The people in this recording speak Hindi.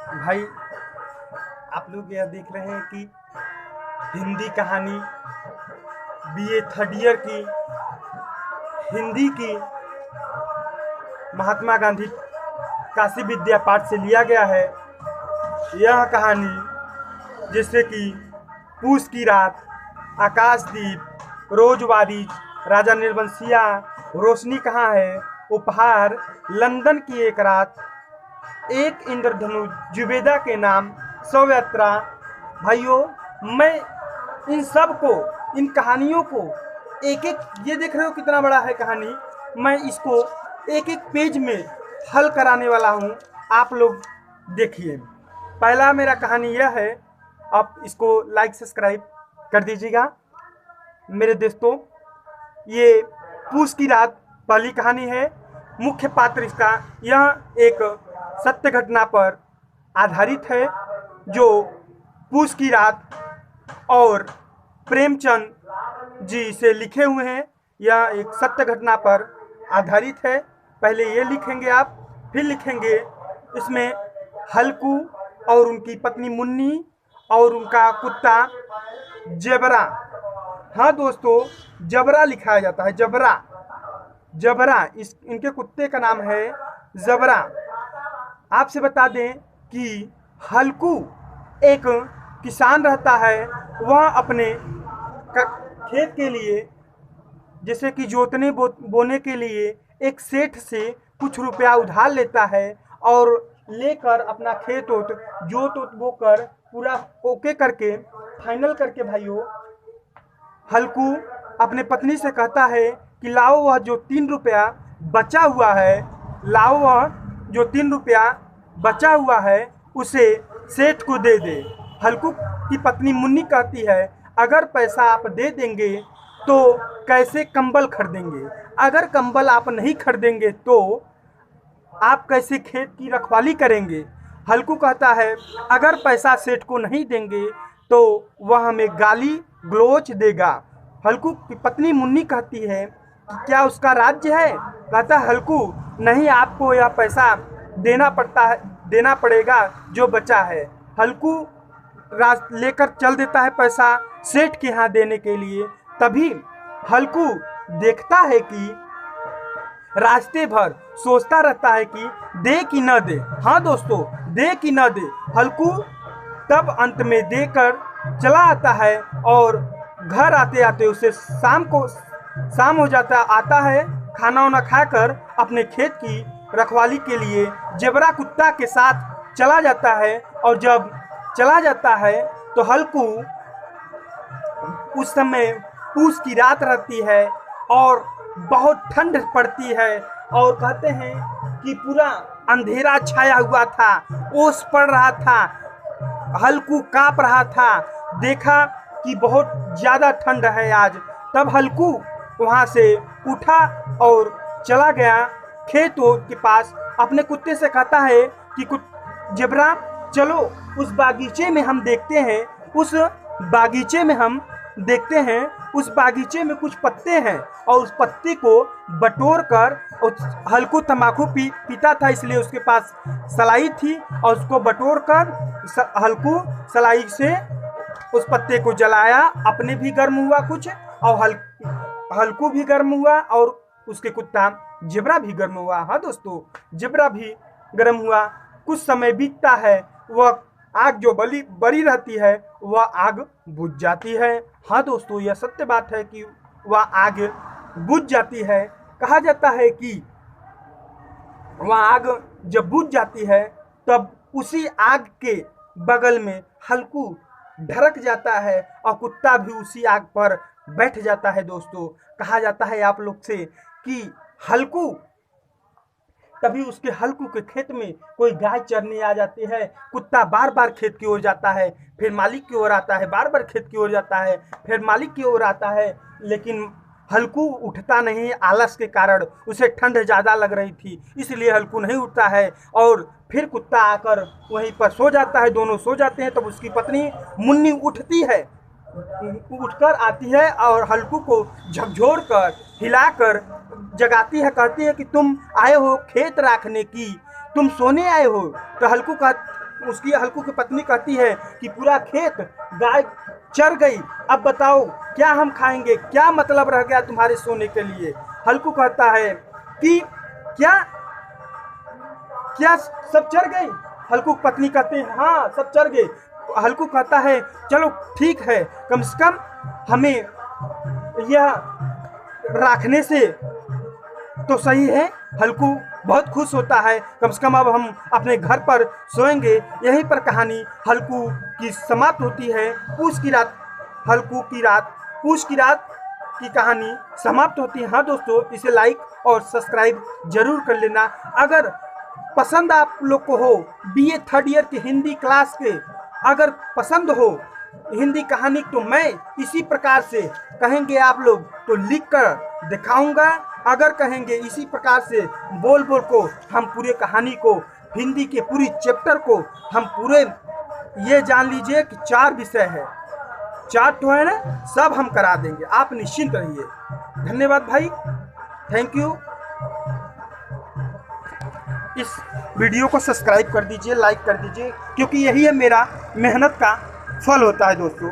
भाई, आप लोग यह देख रहे हैं कि हिंदी कहानी बीए थर्ड ईयर की हिंदी की महात्मा गांधी काशी विद्या पाठ से लिया गया है। यह कहानी जैसे कि पूस की रात, आकाशदीप, रोज बारिश, राजा निर्बंसिया, रोशनी कहाँ है, उपहार, लंदन की एक रात, एक इंद्रधनुष, जुबेदा के नाम, शव यात्रा। भाइयों, मैं इन सब को, इन कहानियों को एक एक, ये देख रहे हो कितना बड़ा है कहानी, मैं इसको एक एक पेज में हल कराने वाला हूँ। आप लोग देखिए। पहला मेरा कहानी यह है, आप इसको लाइक सब्सक्राइब कर दीजिएगा मेरे दोस्तों। ये पूस की रात पहली कहानी है। मुख्य पात्र इसका, यह एक सत्य घटना पर आधारित है जो पूस की रात और प्रेमचंद जी से लिखे हुए हैं। यह एक सत्य घटना पर आधारित है। पहले ये लिखेंगे आप, फिर लिखेंगे इसमें हल्कू और उनकी पत्नी मुन्नी और उनका कुत्ता जेबरा। हाँ दोस्तों, जबरा लिखाया जाता है, जबरा जबरा। इनके कुत्ते का नाम है जबरा। आपसे बता दें कि हल्कू एक किसान रहता है। वह अपने खेत के लिए, जैसे कि जोतने बोने के लिए एक सेठ से कुछ रुपया उधार लेता है और लेकर अपना खेत जोत बो कर पूरा ओके करके, फाइनल करके भाइयों, हल्कू अपने पत्नी से कहता है कि लाओ वह जो 3 रुपया बचा हुआ है, लाओ वह जो 3 रुपया बचा हुआ है उसे सेठ को दे दे। हल्कू की पत्नी मुन्नी कहती है, अगर पैसा आप दे देंगे तो कैसे कंबल खरीदेंगे, अगर कंबल आप नहीं खरीदेंगे तो आप कैसे खेत की रखवाली करेंगे। हल्कू कहता है, अगर पैसा सेठ को नहीं देंगे तो वह हमें गाली गलौज देगा। हल्कू की पत्नी मुन्नी कहती है कि क्या उसका राज्य है। कहता है हल्कू, नहीं, आपको यह पैसा देना पड़ेगा जो बचा है। हल्कू लेकर चल देता है पैसा सेठ के यहाँ देने के लिए। तभी हल्कू देखता है कि रास्ते भर सोचता रहता है कि दे कि न दे। हाँ दोस्तों, दे कि न दे। हल्कू तब अंत में देकर चला आता है और घर आते आते उसे शाम हो जाता आता है। खाना वाना खाकर अपने खेत की रखवाली के लिए जेबरा कुत्ता के साथ चला जाता है। और जब चला जाता है तो हल्कू, उस समय पूस की रात रहती है और बहुत ठंड पड़ती है और कहते हैं कि पूरा अंधेरा छाया हुआ था, ओस पड़ रहा था, हल्कू कांप रहा था। देखा कि बहुत ज़्यादा ठंड है आज। तब हल्कू वहाँ से उठा और चला गया खेतों के पास। अपने कुत्ते से कहता है कि जेबरा, चलो उस बागीचे में हम देखते हैं, उस बागीचे में कुछ पत्ते हैं और उस पत्ते को बटोर कर, हल्कू तंबाकू पीता था इसलिए उसके पास सलाई थी, और उसको बटोर कर हल्कू सलाई से उस पत्ते को जलाया। अपने भी गर्म हुआ कुछ और हल्कू भी गर्म हुआ और उसके कुत्ता जेबरा भी गर्म हुआ। हाँ दोस्तों, जेबरा भी गर्म हुआ। कुछ समय बीतता है, वह आग जो बड़ी रहती है वह आग बुझ जाती है। हाँ दोस्तों, यह सत्य बात है कि वह आग बुझ जाती है। कहा जाता है कि वह आग जब बुझ जाती है तब उसी आग के बगल में हल्कू ढरक जाता है और कुत्ता भी उसी आग पर बैठ जाता है। दोस्तों, कहा जाता है आप लोग से कि हल्कू, तभी उसके हल्कू के खेत में कोई गाय चरने आ जाती है। कुत्ता बार बार खेत की ओर जाता है, फिर मालिक की ओर आता है, बार बार खेत की ओर जाता है, फिर मालिक की ओर आता है, लेकिन हल्कू उठता नहीं। आलस के कारण, उसे ठंड ज़्यादा लग रही थी इसलिए हल्कू नहीं उठता है और फिर कुत्ता आकर वहीं पर सो जाता है। दोनों सो जाते हैं। तब उसकी पत्नी मुन्नी उठती है, उठकर आती है और हल्कू को झकझोर कर, हिलाकर जगाती है। कहती है कि तुम आए हो खेत राखने की, तुम सोने आए हो। तो हल्कू का उसकी हल्कू की पत्नी कहती है कि पूरा खेत गाय चर गई, अब बताओ क्या हम खाएंगे, क्या मतलब रह गया तुम्हारे सोने के लिए। हल्कू कहता है कि क्या क्या सब चर गई। हल्कू की पत्नी कहती है हाँ सब चर गए। हल्कू कहता है चलो ठीक है, कम से कम हमें यह रखने से तो सही है। हल्कू बहुत खुश होता है, कम से कम अब हम अपने घर पर सोएंगे। यहीं पर कहानी हल्कू की समाप्त होती है। पूस की रात, हल्कू की रात, पूस की रात की कहानी समाप्त होती है। हाँ दोस्तों, इसे लाइक और सब्सक्राइब जरूर कर लेना। अगर पसंद आप लोग को हो BA 3rd ईयर की हिंदी क्लास के, अगर पसंद हो हिंदी कहानी तो मैं इसी प्रकार से कहेंगे आप लोग तो लिख कर दिखाऊंगा। अगर कहेंगे इसी प्रकार से बोल बोल को हम पूरे कहानी को, हिंदी के पूरी चैप्टर को हम पूरे, ये जान लीजिए कि 4 विषय है, 4 तो है ना, सब हम करा देंगे, आप निश्चिंत रहिए। धन्यवाद भाई, थैंक यू। इस वीडियो को सब्सक्राइब कर दीजिए, लाइक कर दीजिए, क्योंकि यही है मेरा मेहनत का फल होता है दोस्तों।